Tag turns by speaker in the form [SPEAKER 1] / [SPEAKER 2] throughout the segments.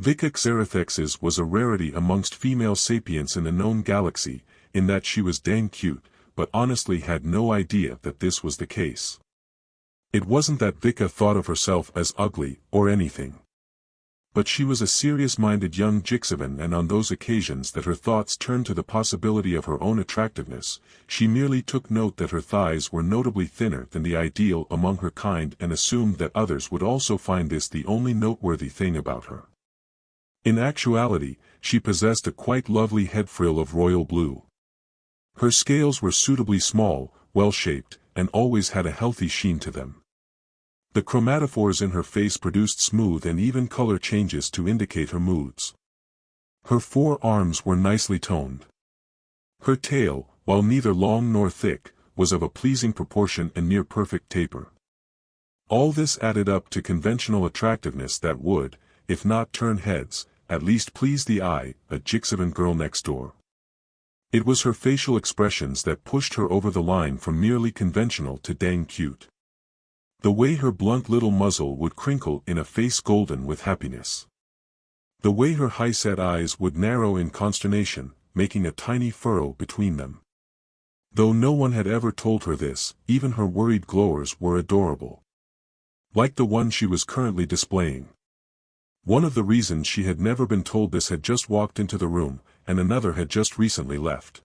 [SPEAKER 1] Vika Xerithex's was a rarity amongst female sapients in the known galaxy, in that she was dang cute, but honestly had no idea that this was the case. It wasn't that Vika thought of herself as ugly, or anything. But she was a serious-minded young Jixivan, and on those occasions that her thoughts turned to the possibility of her own attractiveness, she merely took note that her thighs were notably thinner than the ideal among her kind and assumed that others would also find this the only noteworthy thing about her. In actuality, she possessed a quite lovely head frill of royal blue. Her scales were suitably small, well-shaped, and always had a healthy sheen to them. The chromatophores in her face produced smooth and even color changes to indicate her moods. Her forearms were nicely toned. Her tail, while neither long nor thick, was of a pleasing proportion and near perfect taper. All this added up to conventional attractiveness that would, if not turn heads, at least please the eye, a Jixivan girl next door. It was her facial expressions that pushed her over the line from merely conventional to dang cute. The way her blunt little muzzle would crinkle in a face golden with happiness. The way her high-set eyes would narrow in consternation, making a tiny furrow between them. Though no one had ever told her this, even her worried glowers were adorable. Like the one she was currently displaying. One of the reasons she had never been told this had just walked into the room, and another had just recently left.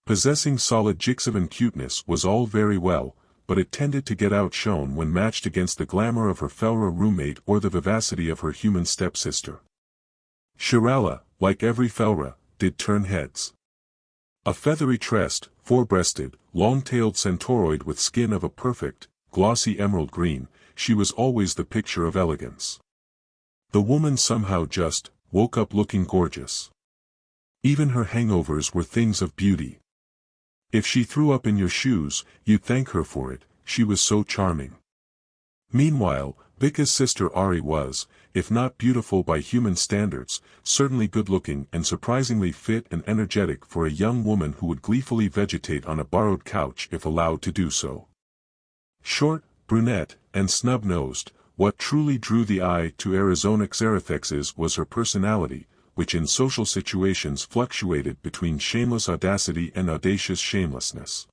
[SPEAKER 1] Possessing solid Jixivan cuteness was all very well, but it tended to get outshone when matched against the glamour of her Felra roommate or the vivacity of her human stepsister. Shirala, like every Felra, did turn heads. A feathery-tressed, four-breasted, long-tailed centauroid with skin of a perfect, glossy emerald green, she was always the picture of elegance. The woman somehow just woke up looking gorgeous. Even her hangovers were things of beauty. If she threw up in your shoes, you'd thank her for it, she was so charming. Meanwhile, Vika's sister Ari was, if not beautiful by human standards, certainly good-looking and surprisingly fit and energetic for a young woman who would gleefully vegetate on a borrowed couch if allowed to do so. Short, brunette, and snub-nosed, what truly drew the eye to Arizona Xerithex's was her personality, which in social situations fluctuated between shameless audacity and audacious shamelessness.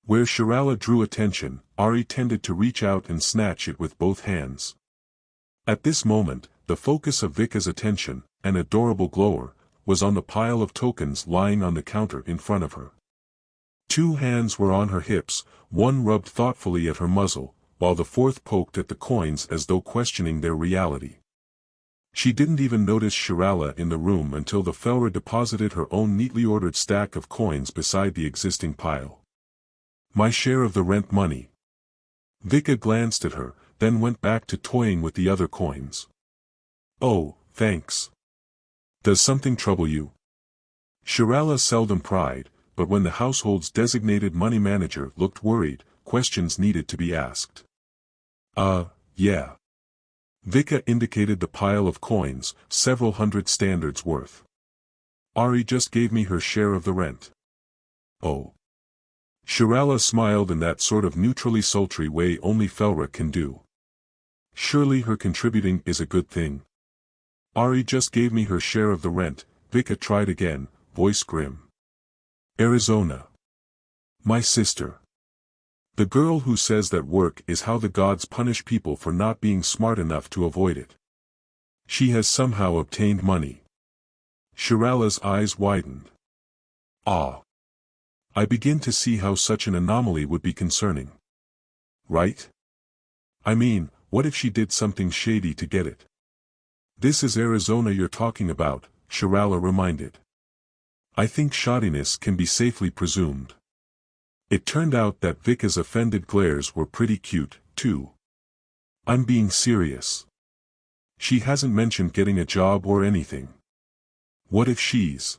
[SPEAKER 1] Where Shirala drew attention, Ari tended to reach out and snatch it with both hands. At this moment, the focus of Vika's attention, an adorable glower, was on the pile of tokens lying on the counter in front of her. Two hands were on her hips, one rubbed thoughtfully at her muzzle, while the fourth poked at the coins as though questioning their reality. She didn't even notice Shirala in the room until the Felra deposited her own neatly ordered stack of coins beside the existing pile. My share of the rent money. Vika glanced at her, then went back to toying with the other coins. Oh, thanks. Does something trouble you? Shirala seldom pried, but when the household's designated money manager looked worried, questions needed to be asked. Yeah. Vika indicated the pile of coins, several hundred standards worth. Ari just gave me her share of the rent. Oh. Shirala smiled in that sort of neutrally sultry way only Felra can do. Surely her contributing is a good thing. Ari just gave me her share of the rent, Vika tried again, voice grim. Arizona. My sister. The girl who says that work is how the gods punish people for not being smart enough to avoid it. She has somehow obtained money. Shirala's eyes widened. Ah. I begin to see how such an anomaly would be concerning. Right? I mean, what if she did something shady to get it? This is Arizona you're talking about, Shirala reminded. I think shoddiness can be safely presumed. It turned out that Vika's offended glares were pretty cute, too. I'm being serious. She hasn't mentioned getting a job or anything. What if she's...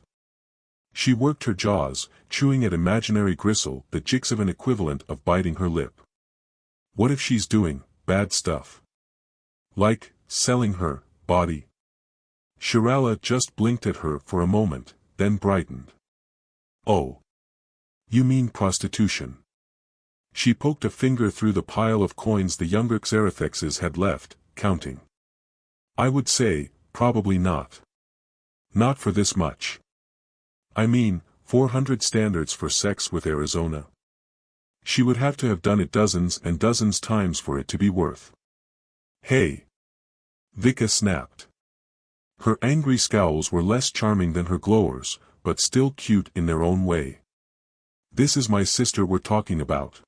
[SPEAKER 1] She worked her jaws, chewing at imaginary gristle, the Jixivan equivalent of biting her lip. What if she's doing bad stuff? Like, selling her body? Shirala just blinked at her for a moment, then brightened. Oh. You mean prostitution? She poked a finger through the pile of coins the younger Xerithexes had left, counting. I would say, probably not. Not for this much. I mean, 400 standards for sex with Arizona. She would have to have done it dozens and dozens times for it to be worth. Hey! Vika snapped. Her angry scowls were less charming than her glowers, but still cute in their own way. This is my sister we're talking about.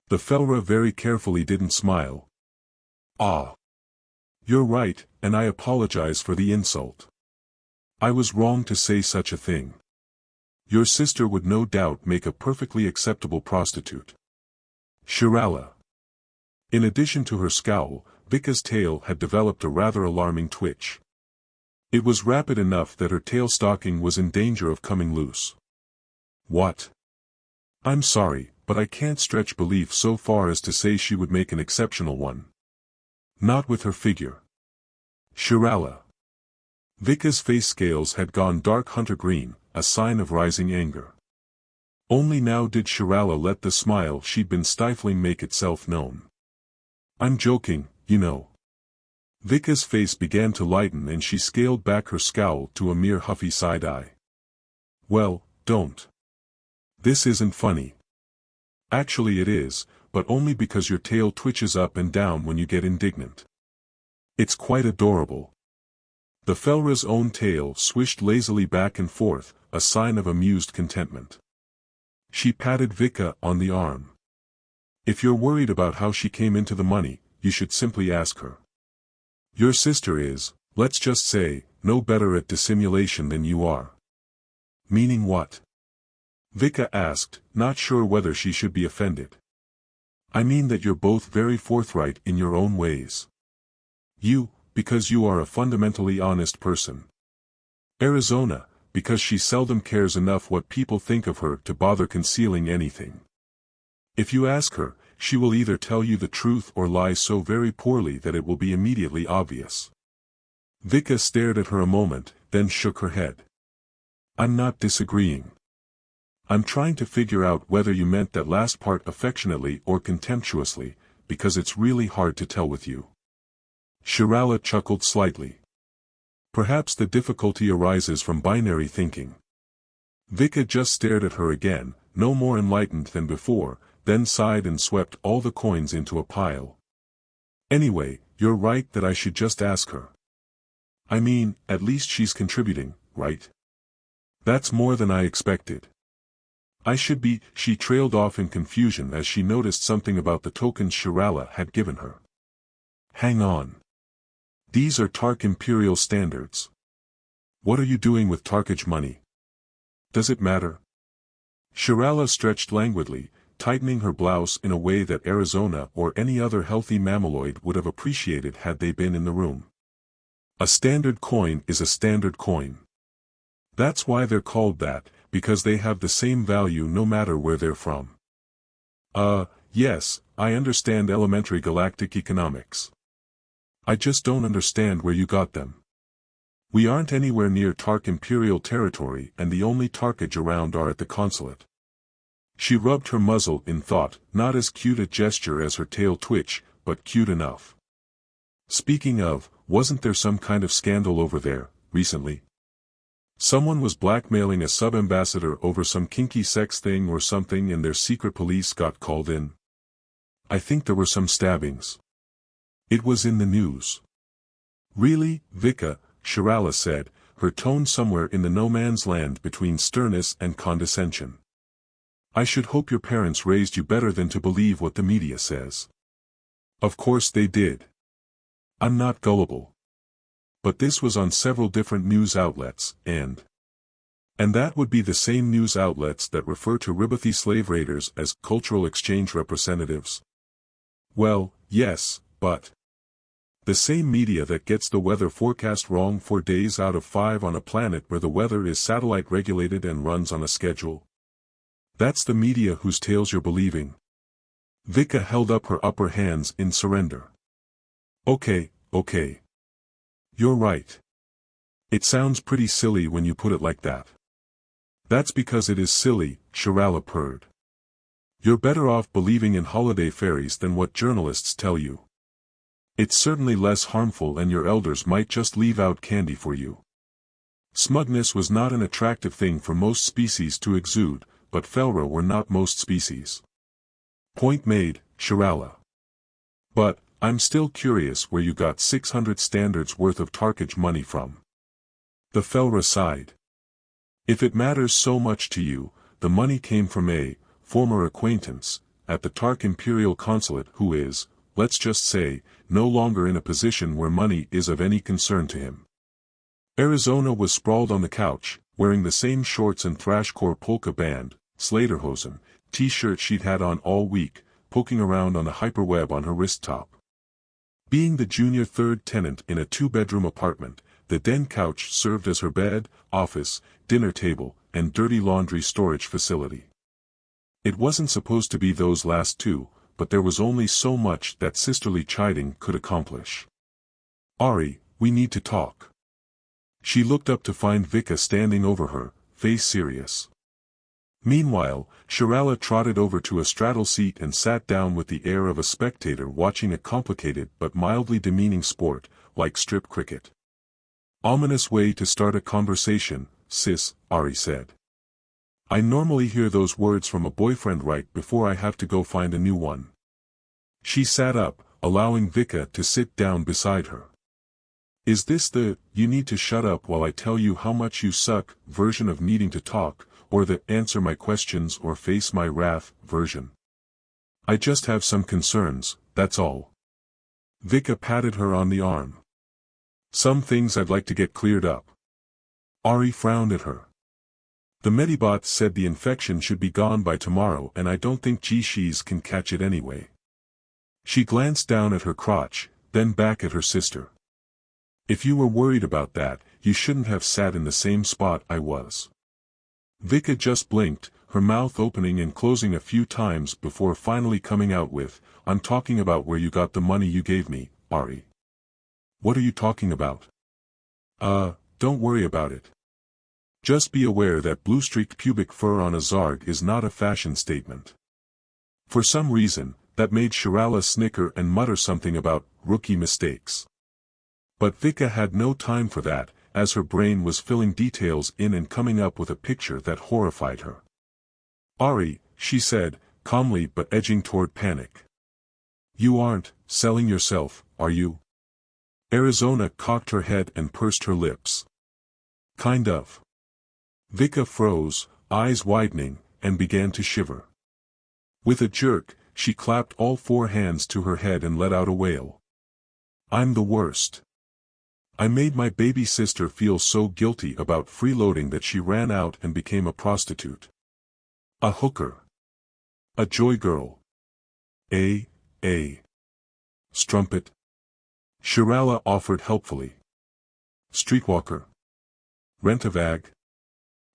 [SPEAKER 1] The Felra very carefully didn't smile. Ah. You're right, and I apologize for the insult. I was wrong to say such a thing. Your sister would no doubt make a perfectly acceptable prostitute. Shirala. In addition to her scowl, Vika's tail had developed a rather alarming twitch. It was rapid enough that her tail stocking was in danger of coming loose. What? I'm sorry, but I can't stretch belief so far as to say she would make an exceptional one. Not with her figure. Shirala. Vika's face scales had gone dark hunter green, a sign of rising anger. Only now did Shirala let the smile she'd been stifling make itself known. I'm joking, you know. Vika's face began to lighten and she scaled back her scowl to a mere huffy side-eye. Well, don't. This isn't funny. Actually it is, but only because your tail twitches up and down when you get indignant. It's quite adorable. The Felra's own tail swished lazily back and forth, a sign of amused contentment. She patted Vika on the arm. If you're worried about how she came into the money, you should simply ask her. Your sister is, let's just say, no better at dissimulation than you are. Meaning what? Vika asked, not sure whether she should be offended. I mean that you're both very forthright in your own ways. You, because you are a fundamentally honest person. Arizona, because she seldom cares enough what people think of her to bother concealing anything. If you ask her, she will either tell you the truth or lie so very poorly that it will be immediately obvious. Vika stared at her a moment, then shook her head. I'm not disagreeing. I'm trying to figure out whether you meant that last part affectionately or contemptuously, because it's really hard to tell with you. Shirala chuckled slightly. Perhaps the difficulty arises from binary thinking. Vika just stared at her again, no more enlightened than before, then sighed and swept all the coins into a pile. Anyway, you're right that I should just ask her. I mean, at least she's contributing, right? That's more than I expected. I should be. She trailed off in confusion as she noticed something about the tokens Shirala had given her. Hang on. These are Tark Imperial standards. What are you doing with Tarkage money? Does it matter? Shirala stretched languidly, tightening her blouse in a way that Arizona or any other healthy mammaloid would have appreciated had they been in the room. A standard coin is a standard coin. That's why they're called that, because they have the same value no matter where they're from. Yes, I understand elementary galactic economics. I just don't understand where you got them. We aren't anywhere near Tark Imperial territory and the only Tarkage around are at the consulate. She rubbed her muzzle in thought, not as cute a gesture as her tail twitch, but cute enough. Speaking of, wasn't there some kind of scandal over there, recently? Someone was blackmailing a sub-ambassador over some kinky sex thing or something and their secret police got called in. I think there were some stabbings. It was in the news. Really, Vika, Shirala said, her tone somewhere in the no man's land between sternness and condescension. I should hope your parents raised you better than to believe what the media says. Of course they did. I'm not gullible. But this was on several different news outlets, and that would be the same news outlets that refer to Ribathi slave raiders as cultural exchange representatives. Well, yes, but the same media that gets the weather forecast wrong 4 days out of 5 on a planet where the weather is satellite regulated and runs on a schedule. That's the media whose tales you're believing. Vika held up her upper hands in surrender. Okay. You're right. It sounds pretty silly when you put it like that. That's because it is silly, Shirala purred. You're better off believing in holiday fairies than what journalists tell you. It's certainly less harmful, and your elders might just leave out candy for you. Smugness was not an attractive thing for most species to exude, but Felra were not most species. Point made, Shirala. But, I'm still curious where you got 600 standards worth of Tarkage money from. The Felra sighed. If it matters so much to you, the money came from a former acquaintance at the Tark Imperial Consulate who is, let's just say, no longer in a position where money is of any concern to him. Arizona was sprawled on the couch, wearing the same shorts and thrashcore polka band, Slaterhosen, t-shirt she'd had on all week, poking around on the hyperweb on her wrist top. Being the junior third tenant in a two-bedroom apartment, the den couch served as her bed, office, dinner table, and dirty laundry storage facility. It wasn't supposed to be those last two, but there was only so much that sisterly chiding could accomplish. Ari, we need to talk. She looked up to find Vika standing over her, face serious. Meanwhile, Shirala trotted over to a straddle seat and sat down with the air of a spectator watching a complicated but mildly demeaning sport, like strip cricket. Ominous way to start a conversation, sis, Ari said. I normally hear those words from a boyfriend right before I have to go find a new one. She sat up, allowing Vika to sit down beside her. Is this the, you need to shut up while I tell you how much you suck, version of needing to talk, or the, answer my questions or face my wrath, version? I just have some concerns, that's all. Vika patted her on the arm. Some things I'd like to get cleared up. Ari frowned at her. The Medibot said the infection should be gone by tomorrow, and I don't think G-Shees can catch it anyway. She glanced down at her crotch, then back at her sister. If you were worried about that, you shouldn't have sat in the same spot I was. Vika just blinked, her mouth opening and closing a few times before finally coming out with, I'm talking about where you got the money you gave me, Ari. What are you talking about? Don't worry about it. Just be aware that blue-streaked pubic fur on a Zarg is not a fashion statement. For some reason, that made Shirala snicker and mutter something about rookie mistakes. But Vika had no time for that, as her brain was filling details in and coming up with a picture that horrified her. Ari, she said, calmly but edging toward panic. You aren't selling yourself, are you? Arizona cocked her head and pursed her lips. Kind of. Vika froze, eyes widening, and began to shiver. With a jerk, she clapped all four hands to her head and let out a wail. I'm the worst. I made my baby sister feel so guilty about freeloading that she ran out and became a prostitute. A hooker. A joy girl. A strumpet. Shirala offered helpfully. Streetwalker. Rent-a-vag.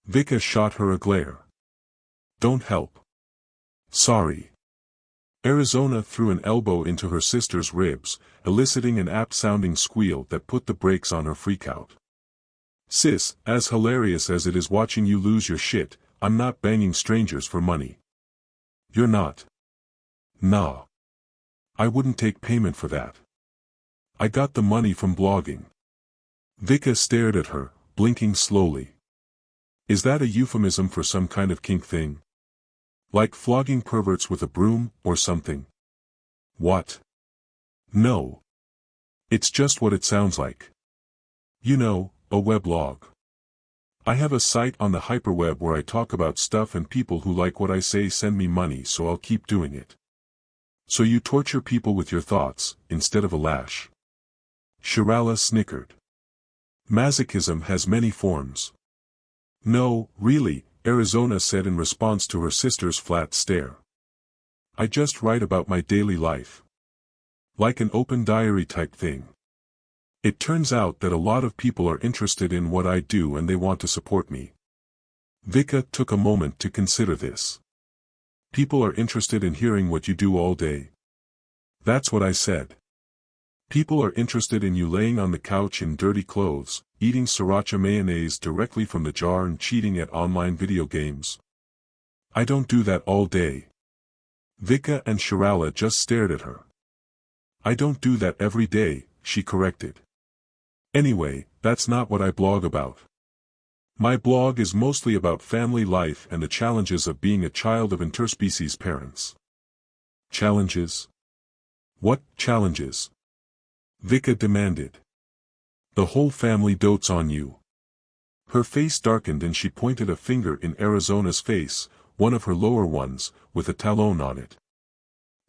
[SPEAKER 1] Vika shot her a glare. Don't help. Sorry. Arizona threw an elbow into her sister's ribs, eliciting an apt-sounding squeal that put the brakes on her freakout. Sis, as hilarious as it is watching you lose your shit, I'm not banging strangers for money. You're not. Nah. I wouldn't take payment for that. I got the money from blogging. Vika stared at her, blinking slowly. Is that a euphemism for some kind of kink thing? Like flogging perverts with a broom, or something? What? No. It's just what it sounds like. You know, a weblog. I have a site on the hyperweb where I talk about stuff and people who like what I say send me money, so I'll keep doing it. So you torture people with your thoughts, instead of a lash. Shirala snickered. Masochism has many forms. No, really, Arizona said in response to her sister's flat stare. I just write about my daily life. Like an open diary type thing. It turns out that a lot of people are interested in what I do and they want to support me. Vika took a moment to consider this. People are interested in hearing what you do all day. That's what I said. People are interested in you laying on the couch in dirty clothes, eating sriracha mayonnaise directly from the jar and cheating at online video games. I don't do that all day. Vika and Shirala just stared at her. I don't do that every day, she corrected. Anyway, that's not what I blog about. My blog is mostly about family life and the challenges of being a child of interspecies parents. Challenges? What challenges? Vika demanded. The whole family dotes on you. Her face darkened and she pointed a finger in Arizona's face, one of her lower ones, with a talon on it.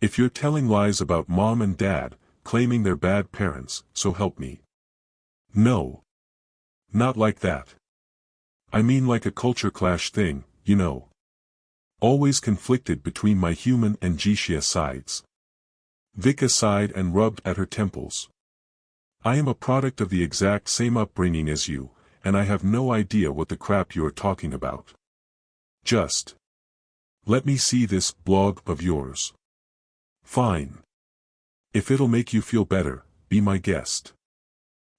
[SPEAKER 1] If you're telling lies about mom and dad, claiming they're bad parents, so help me. No. Not like that. I mean like a culture clash thing, you know. Always conflicted between my human and Jishia sides. Vika sighed and rubbed at her temples. I am a product of the exact same upbringing as you, and I have no idea what the crap you're talking about. Just let me see this blog of yours. Fine. If it'll make you feel better, be my guest.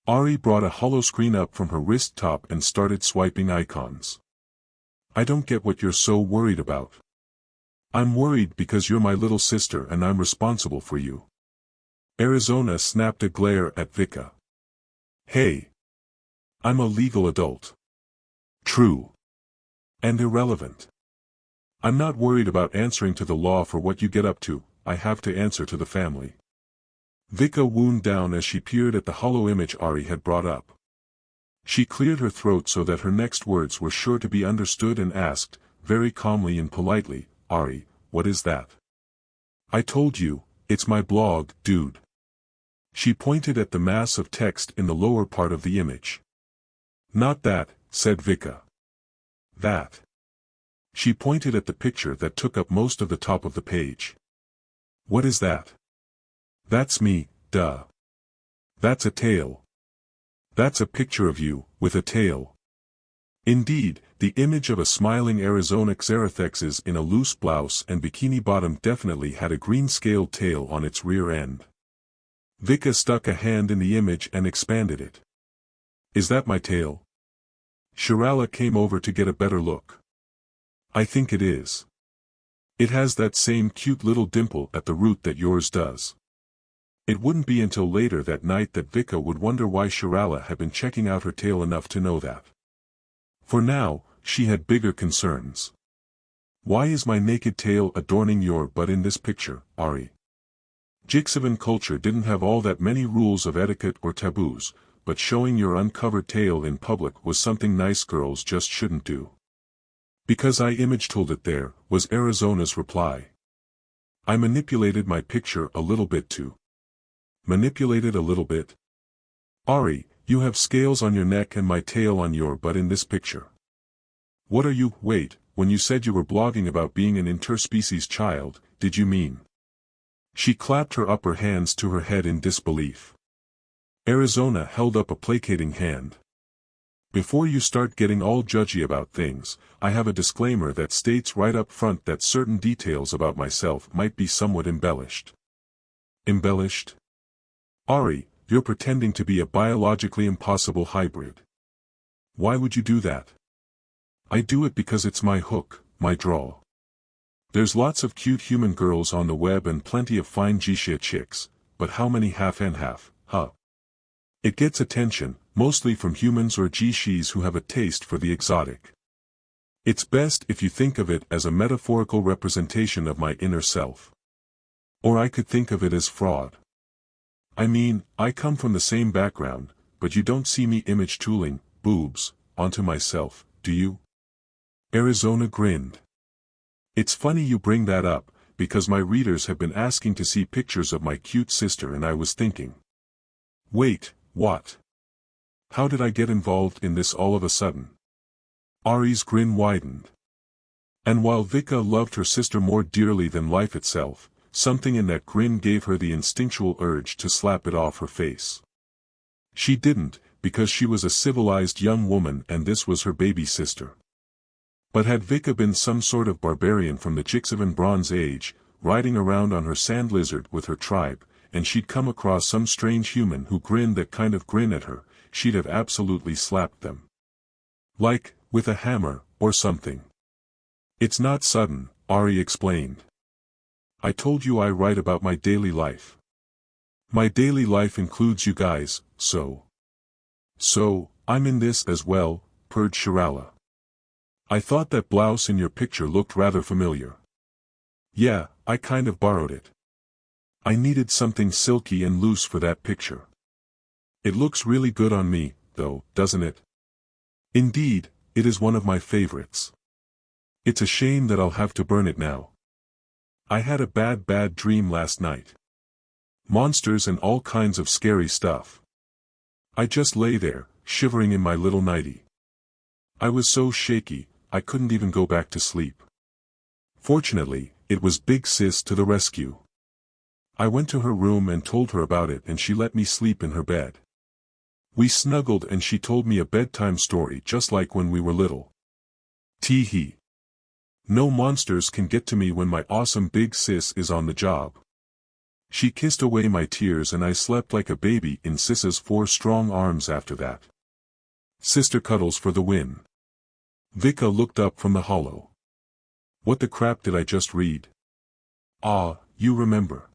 [SPEAKER 1] Ari brought a holoscreen up from her wrist top and started swiping icons. I don't get what you're so worried about. I'm worried because you're my little sister and I'm responsible for you. Arizona snapped a glare at Vika. Hey. I'm a legal adult. True. And irrelevant. I'm not worried about answering to the law for what you get up to, I have to answer to the family. Vika wound down as she peered at the hollow image Ari had brought up. She cleared her throat so that her next words were sure to be understood and asked, very calmly and politely, Ari, what is that? I told you, it's my blog, dude. She pointed at the mass of text in the lower part of the image. Not that, said Vika. That. She pointed at the picture that took up most of the top of the page. What is that? That's me, duh. That's a tail. That's a picture of you, with a tail. Indeed, the image of a smiling Arizona Xerathexes in a loose blouse and bikini bottom definitely had a green-scaled tail on its rear end. Vika stuck a hand in the image and expanded it. Is that my tail? Shirala came over to get a better look. I think it is. It has that same cute little dimple at the root that yours does. It wouldn't be until later that night that Vika would wonder why Shirala had been checking out her tail enough to know that. For now, she had bigger concerns. Why is my naked tail adorning your butt in this picture, Ari? Jixivan culture didn't have all that many rules of etiquette or taboos, but showing your uncovered tail in public was something nice girls just shouldn't do. Because I image tooled it there, was Arizona's reply. I manipulated my picture a little bit too. Manipulated a little bit? Ari, you have scales on your neck and my tail on your butt in this picture. What are you, wait, when you said you were blogging about being an interspecies child, did you mean? She clapped her upper hands to her head in disbelief. Arizona held up a placating hand. Before you start getting all judgy about things, I have a disclaimer that states right up front that certain details about myself might be somewhat embellished. Embellished? Ari, you're pretending to be a biologically impossible hybrid. Why would you do that? I do it because it's my hook, my draw. There's lots of cute human girls on the web and plenty of fine Jishia chicks, but how many half and half, huh? It gets attention, mostly from humans or Jishis who have a taste for the exotic. It's best if you think of it as a metaphorical representation of my inner self. Or I could think of it as fraud. I mean, I come from the same background, but you don't see me image tooling, boobs, onto myself, do you? Arizona grinned. It's funny you bring that up, because my readers have been asking to see pictures of my cute sister and I was thinking. Wait, what? How did I get involved in this all of a sudden? Ari's grin widened. And while Vika loved her sister more dearly than life itself, something in that grin gave her the instinctual urge to slap it off her face. She didn't, because she was a civilized young woman and this was her baby sister. But had Vika been some sort of barbarian from the Jixivan Bronze Age, riding around on her sand lizard with her tribe, and she'd come across some strange human who grinned that kind of grin at her, she'd have absolutely slapped them. Like, with a hammer, or something. It's not sudden, Ari explained. I told you I write about my daily life. My daily life includes you guys, so. So, I'm in this as well, purred Shirala. I thought that blouse in your picture looked rather familiar. Yeah, I kind of borrowed it. I needed something silky and loose for that picture. It looks really good on me, though, doesn't it? Indeed, it is one of my favorites. It's a shame that I'll have to burn it now. I had a bad dream last night. Monsters and all kinds of scary stuff. I just lay there, shivering in my little nightie. I was so shaky, I couldn't even go back to sleep. Fortunately, it was Big Sis to the rescue. I went to her room and told her about it, and she let me sleep in her bed. We snuggled and she told me a bedtime story just like when we were little. Tee-hee. No monsters can get to me when my awesome Big Sis is on the job. She kissed away my tears and I slept like a baby in Sis's 4 strong arms after that. Sister cuddles for the win. Vika looked up from the hollow. What the crap did I just read? Ah, you remember.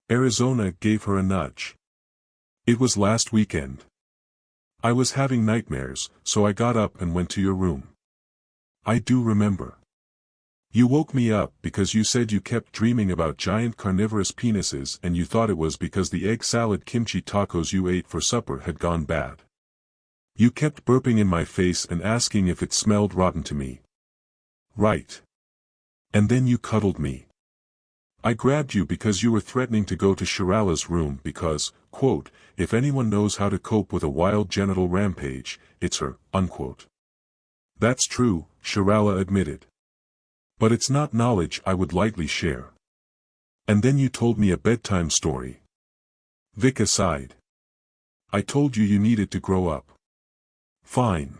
[SPEAKER 1] Arizona gave her a nudge. It was last weekend. I was having nightmares, so I got up and went to your room. I do remember. You woke me up because you said you kept dreaming about giant carnivorous penises and you thought it was because the egg salad kimchi tacos you ate for supper had gone bad. You kept burping in my face and asking if it smelled rotten to me. Right. And then you cuddled me. I grabbed you because you were threatening to go to Shirala's room because, quote, if anyone knows how to cope with a wild genital rampage, it's her, unquote. That's true, Shirala admitted. But it's not knowledge I would lightly share. And then you told me a bedtime story. Vika sighed. I told you needed to grow up. Fine.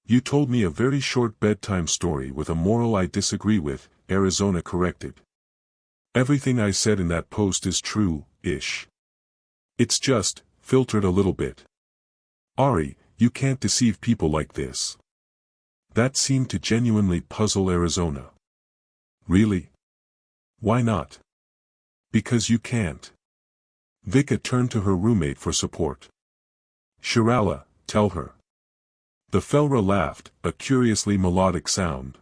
[SPEAKER 1] You told me a very short bedtime story with a moral I disagree with, Arizona corrected. Everything I said in that post is true-ish. It's just, filtered a little bit. Ari, you can't deceive people like this. That seemed to genuinely puzzle Arizona. Really? Why not? Because you can't. Vika turned to her roommate for support. Shirala, tell her. The Felra laughed, a curiously melodic sound.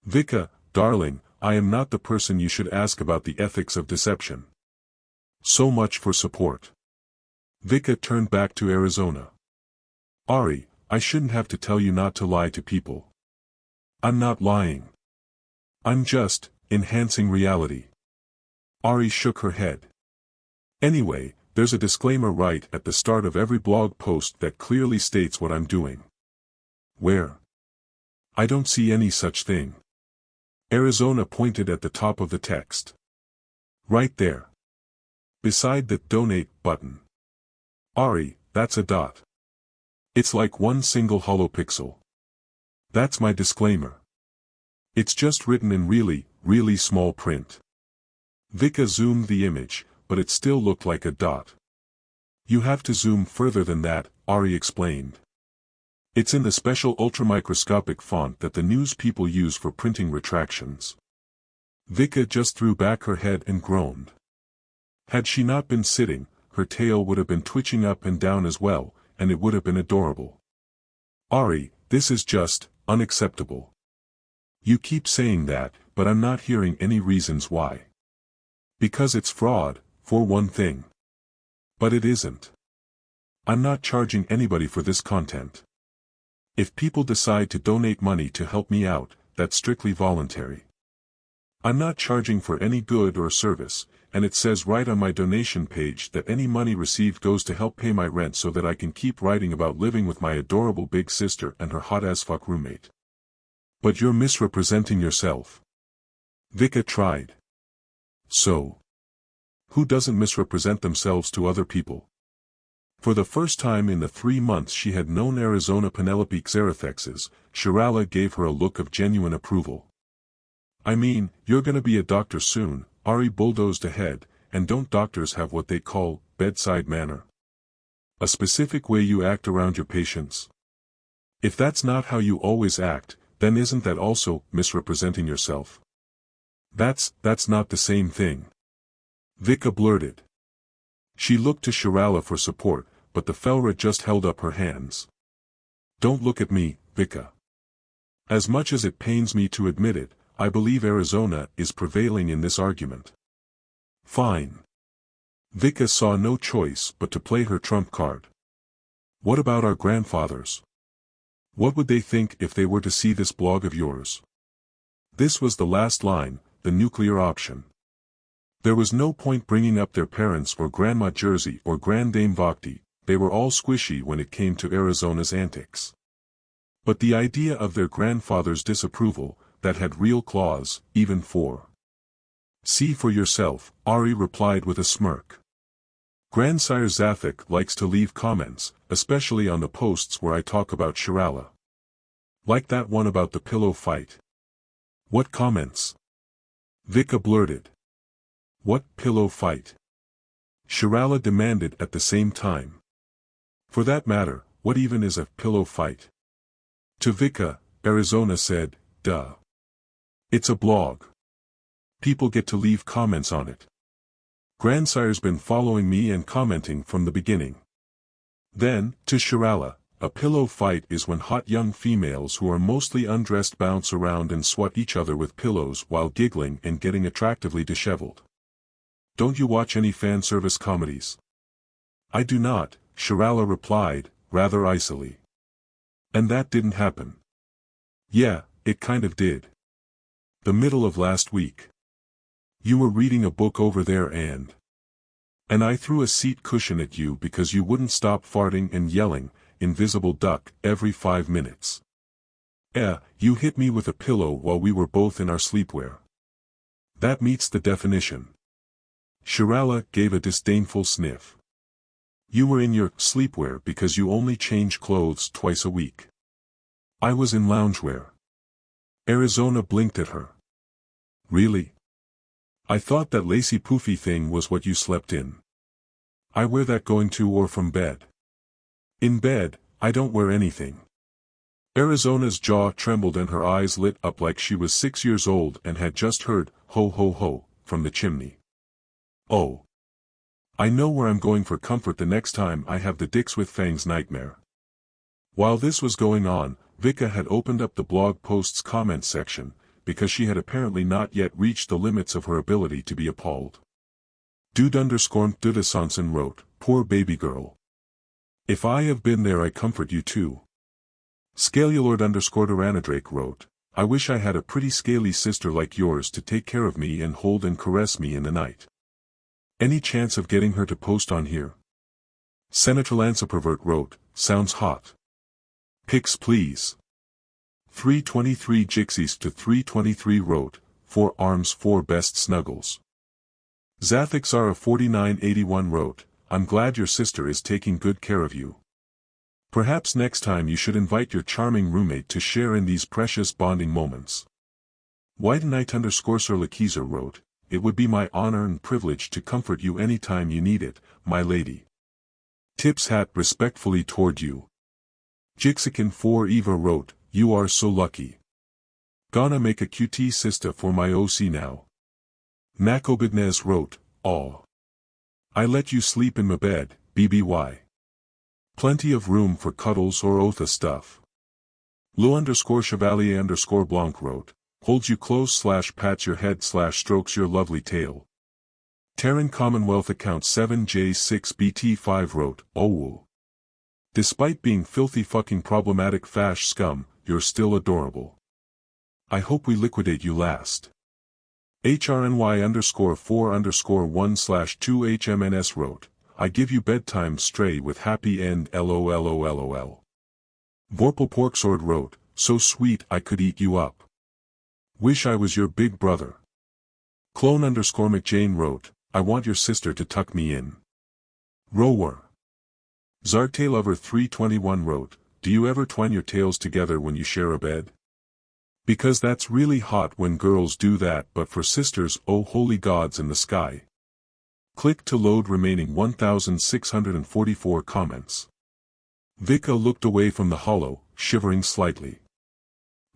[SPEAKER 1] Vika, darling, I am not the person you should ask about the ethics of deception. So much for support. Vika turned back to Arizona. Ari, I shouldn't have to tell you not to lie to people. I'm not lying. I'm just, enhancing reality. Ari shook her head. Anyway, there's a disclaimer right at the start of every blog post that clearly states what I'm doing. Where? I don't see any such thing. Arizona pointed at the top of the text. Right there. Beside the donate button. Ari, that's a dot. It's like one single hollow pixel. That's my disclaimer. It's just written in really small print. Vika zoomed the image, but it still looked like a dot. You have to zoom further than that, Ari explained. It's in the special ultramicroscopic font that the news people use for printing retractions. Vika just threw back her head and groaned. Had she not been sitting, her tail would have been twitching up and down as well, and it would have been adorable. Ari, this is just, unacceptable. You keep saying that, but I'm not hearing any reasons why. Because it's fraud, for one thing. But it isn't. I'm not charging anybody for this content. If people decide to donate money to help me out, that's strictly voluntary. I'm not charging for any good or service, and it says right on my donation page that any money received goes to help pay my rent so that I can keep writing about living with my adorable big sister and her hot-as-fuck roommate. But you're misrepresenting yourself. Vika tried. So. Who doesn't misrepresent themselves to other people? For the first time in the 3 months she had known Arizona Penelope Xerathexes, Shirala gave her a look of genuine approval. I mean, you're gonna be a doctor soon, Ari bulldozed ahead, and don't doctors have what they call, bedside manner? A specific way you act around your patients? If that's not how you always act, then isn't that also, misrepresenting yourself? That's not the same thing. Vika blurted. She looked to Shirala for support, but the Felra just held up her hands. Don't look at me, Vika. As much as it pains me to admit it, I believe Arizona is prevailing in this argument. Fine. Vika saw no choice but to play her trump card. What about our grandfathers? What would they think if they were to see this blog of yours? This was the last line, the nuclear option. There was no point bringing up their parents or Grandma Jersey or Grandame Bhakti, they were all squishy when it came to Arizona's antics. But the idea of their grandfather's disapproval, that had real claws, even for. See for yourself, Ari replied with a smirk. Grandsire Zathik likes to leave comments, especially on the posts where I talk about Shirala. Like that one about the pillow fight. What comments? Vika blurted. What pillow fight? Shirala demanded at the same time. For that matter, what even is a pillow fight? To Vika, Arizona said, duh. It's a blog. People get to leave comments on it. Grandsire's been following me and commenting from the beginning. Then, to Shirala, a pillow fight is when hot young females who are mostly undressed bounce around and swat each other with pillows while giggling and getting attractively disheveled. Don't you watch any fan service comedies? I do not, Shirala replied, rather icily. And that didn't happen. Yeah, it kind of did. The middle of last week. You were reading a book over there and I threw a seat cushion at you because you wouldn't stop farting and yelling, invisible duck, every 5 minutes. You hit me with a pillow while we were both in our sleepwear. That meets the definition. Shirala gave a disdainful sniff. You were in your sleepwear because you only change clothes twice a week. I was in loungewear. Arizona blinked at her. Really? I thought that lacy poofy thing was what you slept in. I wear that going to or from bed. In bed, I don't wear anything. Arizona's jaw trembled and her eyes lit up like she was 6 years old and had just heard, ho ho ho, from the chimney. Oh. I know where I'm going for comfort the next time I have the dicks with fangs nightmare. While this was going on, Vika had opened up the blog post's comment section, because she had apparently not yet reached the limits of her ability to be appalled. Dude_Dudasanson wrote, poor baby girl. If I have been there I comfort you too. Scalelord_Duranadrake wrote, I wish I had a pretty scaly sister like yours to take care of me and hold and caress me in the night. Any chance of getting her to post on here? Senator Lancepervert wrote, sounds hot. Pics please. 323 Jixies to 323 wrote, 4 arms 4 best snuggles. Zathixara 4981 wrote, I'm glad your sister is taking good care of you. Perhaps next time you should invite your charming roommate to share in these precious bonding moments. White_Sir Lakiza wrote, it would be my honor and privilege to comfort you anytime you need it, my lady. Tips hat respectfully toward you. Jixican 4 Eva wrote, you are so lucky. Gonna make a QT sista for my OC now. Nakobidnez wrote, aw. I let you sleep in my bed, BBY. Plenty of room for cuddles or Otha stuff. Lou_Chevalier_Blanc wrote, holds you close / pats your head / strokes your lovely tail. Terran Commonwealth account 7J6BT5 wrote, oh woo. Despite being filthy fucking problematic fash scum, you're still adorable. I hope we liquidate you last. HRNY_4_1/2HMNS wrote, I give you bedtime stray with happy end LOLOLOL. Vorpal Porksword wrote, so sweet I could eat you up. Wish I was your big brother. Clone_McJane wrote, I want your sister to tuck me in. Rower. Zartalover 321 wrote, do you ever twine your tails together when you share a bed? Because that's really hot when girls do that, but for sisters, oh holy gods in the sky. Click to load remaining 1644 comments. Vika looked away from the hollow, shivering slightly.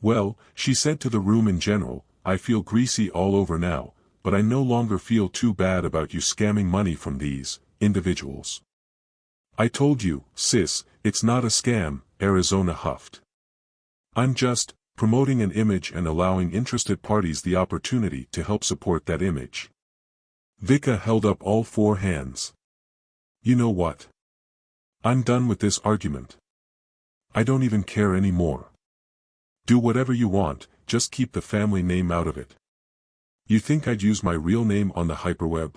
[SPEAKER 1] Well, she said to the room in general, I feel greasy all over now, but I no longer feel too bad about you scamming money from these individuals. I told you, sis, it's not a scam, Arizona huffed. I'm just promoting an image and allowing interested parties the opportunity to help support that image. Vika held up all four hands. You know what? I'm done with this argument. I don't even care anymore. Do whatever you want, just keep the family name out of it. You think I'd use my real name on the hyperweb?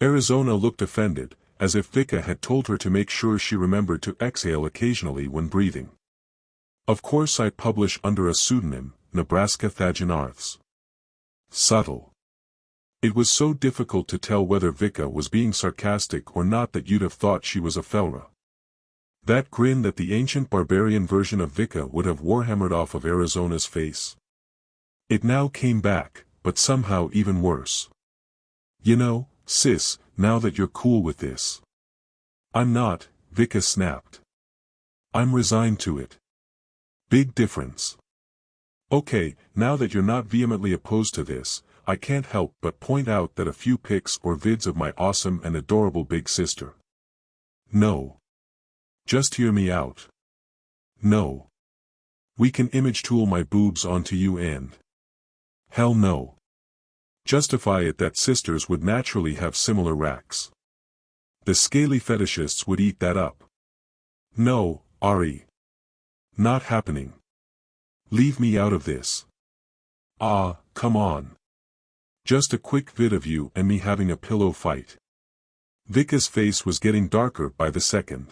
[SPEAKER 1] Arizona looked offended, as if Vika had told her to make sure she remembered to exhale occasionally when breathing. Of course I publish under a pseudonym, Nebraska Thaginarths. Subtle. It was so difficult to tell whether Vika was being sarcastic or not that you'd have thought she was a Felra. That grin that the ancient barbarian version of Vika would have warhammered off of Arizona's face. It now came back, but somehow even worse. You know, sis, now that you're cool with this. I'm not, Vika snapped. I'm resigned to it. Big difference. Okay, now that you're not vehemently opposed to this, I can't help but point out that a few pics or vids of my awesome and adorable big sister. No. Just hear me out. No. We can image tool my boobs onto you and... Hell no. Justify it that sisters would naturally have similar racks. The scaly fetishists would eat that up. No, Ari. Not happening. Leave me out of this. Ah, come on. Just a quick vid of you and me having a pillow fight. Vika's face was getting darker by the second.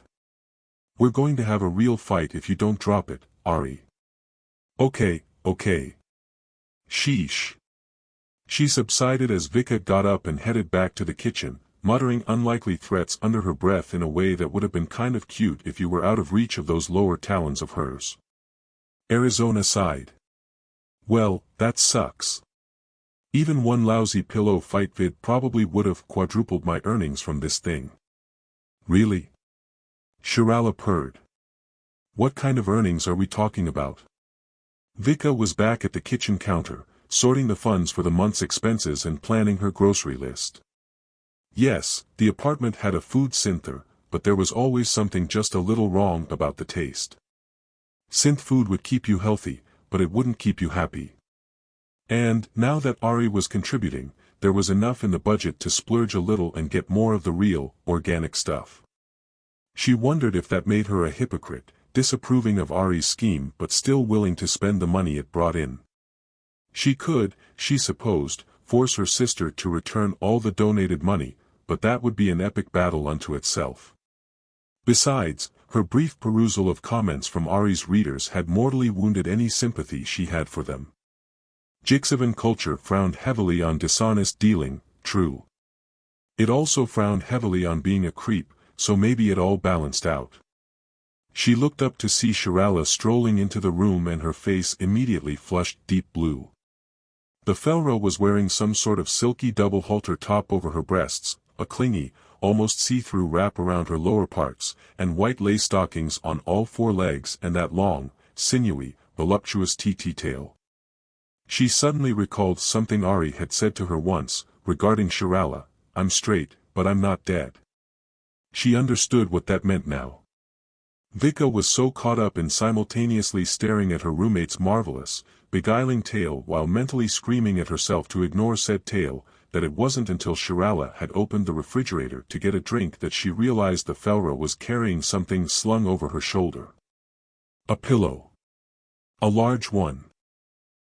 [SPEAKER 1] We're going to have a real fight if you don't drop it, Ari. Okay, okay. Sheesh. She subsided as Vika got up and headed back to the kitchen, muttering unlikely threats under her breath in a way that would have been kind of cute if you were out of reach of those lower talons of hers. Arizona sighed. Well, that sucks. Even one lousy pillow fight vid probably would have quadrupled my earnings from this thing. Really? Shirala purred. What kind of earnings are we talking about? Vika was back at the kitchen counter, sorting the funds for the month's expenses and planning her grocery list. Yes, the apartment had a food synther, but there was always something just a little wrong about the taste. Synth food would keep you healthy, but it wouldn't keep you happy. And, now that Ari was contributing, there was enough in the budget to splurge a little and get more of the real, organic stuff. She wondered if that made her a hypocrite, disapproving of Ari's scheme but still willing to spend the money it brought in. She could, she supposed, force her sister to return all the donated money, but that would be an epic battle unto itself. Besides, her brief perusal of comments from Ari's readers had mortally wounded any sympathy she had for them. Jixavan culture frowned heavily on dishonest dealing, true. It also frowned heavily on being a creep, so maybe it all balanced out. She looked up to see Shirala strolling into the room and her face immediately flushed deep blue. The Felra was wearing some sort of silky double halter top over her breasts, a clingy, almost see-through wrap around her lower parts, and white lace stockings on all four legs and that long, sinewy, voluptuous TT tail. She suddenly recalled something Ari had said to her once, regarding Shirala, I'm straight, but I'm not dead. She understood what that meant now. Vika was so caught up in simultaneously staring at her roommate's marvelous, beguiling tail while mentally screaming at herself to ignore said tail, that it wasn't until Shirala had opened the refrigerator to get a drink that she realized the Felra was carrying something slung over her shoulder. A pillow. A large one.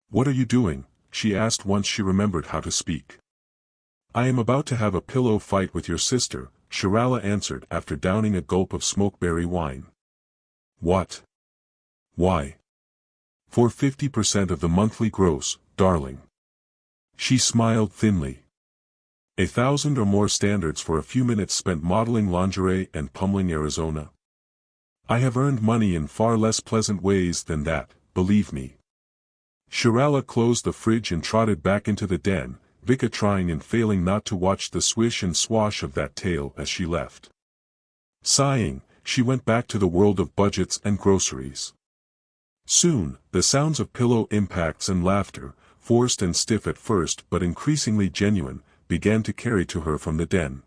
[SPEAKER 1] What are you doing? She asked once she remembered how to speak. I am about to have a pillow fight with your sister, Shirala answered after downing a gulp of smokeberry wine. What? Why? For 50% of the monthly gross, darling. She smiled thinly. 1,000 or more standards for a few minutes spent modeling lingerie and pummeling Arizona. I have earned money in far less pleasant ways than that, believe me. Shirala closed the fridge and trotted back into the den, Vika trying and failing not to watch the swish and swash of that tail as she left. Sighing, she went back to the world of budgets and groceries. Soon, the sounds of pillow impacts and laughter, forced and stiff at first but increasingly genuine, began to carry to her from the den.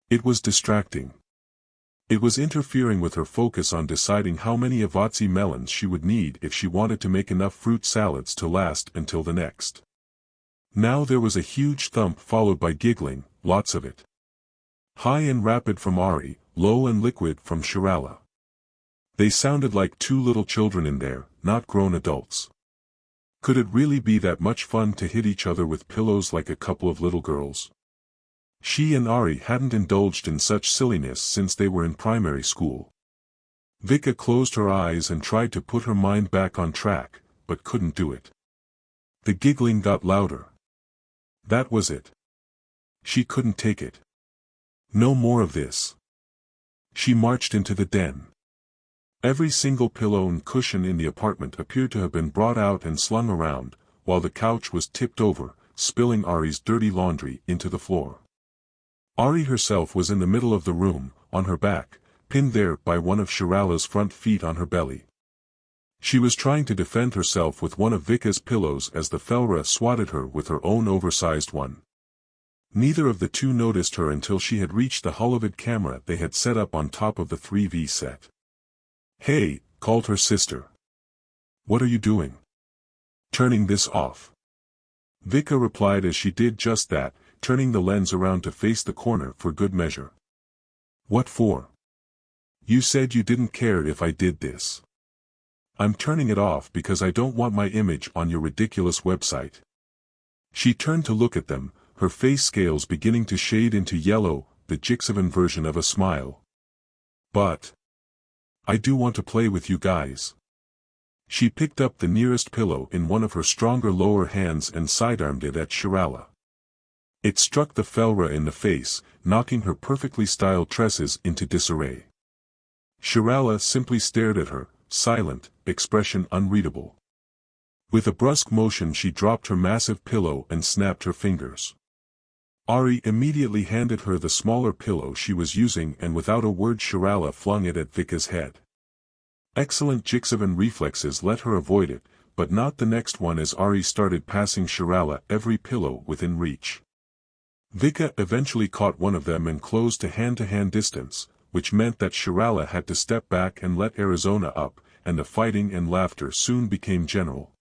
[SPEAKER 1] It was distracting. It was interfering with her focus on deciding how many Avotzi melons she would need if she wanted to make enough fruit salads to last until the next. Now there was a huge thump followed by giggling, lots of it. High and rapid from Ari, low and liquid from Shirala. They sounded like two little children in there, not grown adults. Could it really be that much fun to hit each other with pillows like a couple of little girls? She and Ari hadn't indulged in such silliness since they were in primary school. Vika closed her eyes and tried to put her mind back on track, but couldn't do it. The giggling got louder. That was it. She couldn't take it. No more of this. She marched into the den. Every single pillow and cushion in the apartment appeared to have been brought out and slung around, while the couch was tipped over, spilling Ari's dirty laundry into the floor. Ari herself was in the middle of the room, on her back, pinned there by one of Shirala's front feet on her belly. She was trying to defend herself with one of Vika's pillows as the Felra swatted her with her own oversized one. Neither of the two noticed her until she had reached the holovid camera they had set up on top of the 3V set. "Hey," called her sister. "What are you doing?" "Turning this off." Vika replied as she did just that, turning the lens around to face the corner for good measure. "What for?" "You said you didn't care if I did this." "I'm turning it off because I don't want my image on your ridiculous website." She turned to look at them, her face scales beginning to shade into yellow, the Jixavan version of a smile. "But I do want to play with you guys." She picked up the nearest pillow in one of her stronger lower hands and sidearmed it at Shirala. It struck the Felra in the face, knocking her perfectly styled tresses into disarray. Shirala simply stared at her, silent, expression unreadable. With a brusque motion she dropped her massive pillow and snapped her fingers. Ari immediately handed her the smaller pillow she was using and without a word Shirala flung it at Vika's head. Excellent Jixavan reflexes let her avoid it, but not the next one as Ari started passing Shirala every pillow within reach. Vika eventually caught one of them and closed to hand-to-hand distance, which meant that Shirala had to step back and let Arizona up, and the fighting and laughter soon became general.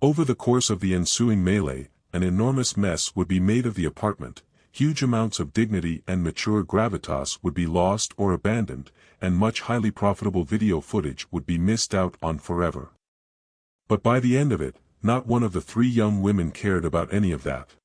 [SPEAKER 1] Over the course of the ensuing melee, an enormous mess would be made of the apartment, huge amounts of dignity and mature gravitas would be lost or abandoned, and much highly profitable video footage would be missed out on forever. But by the end of it, not one of the three young women cared about any of that.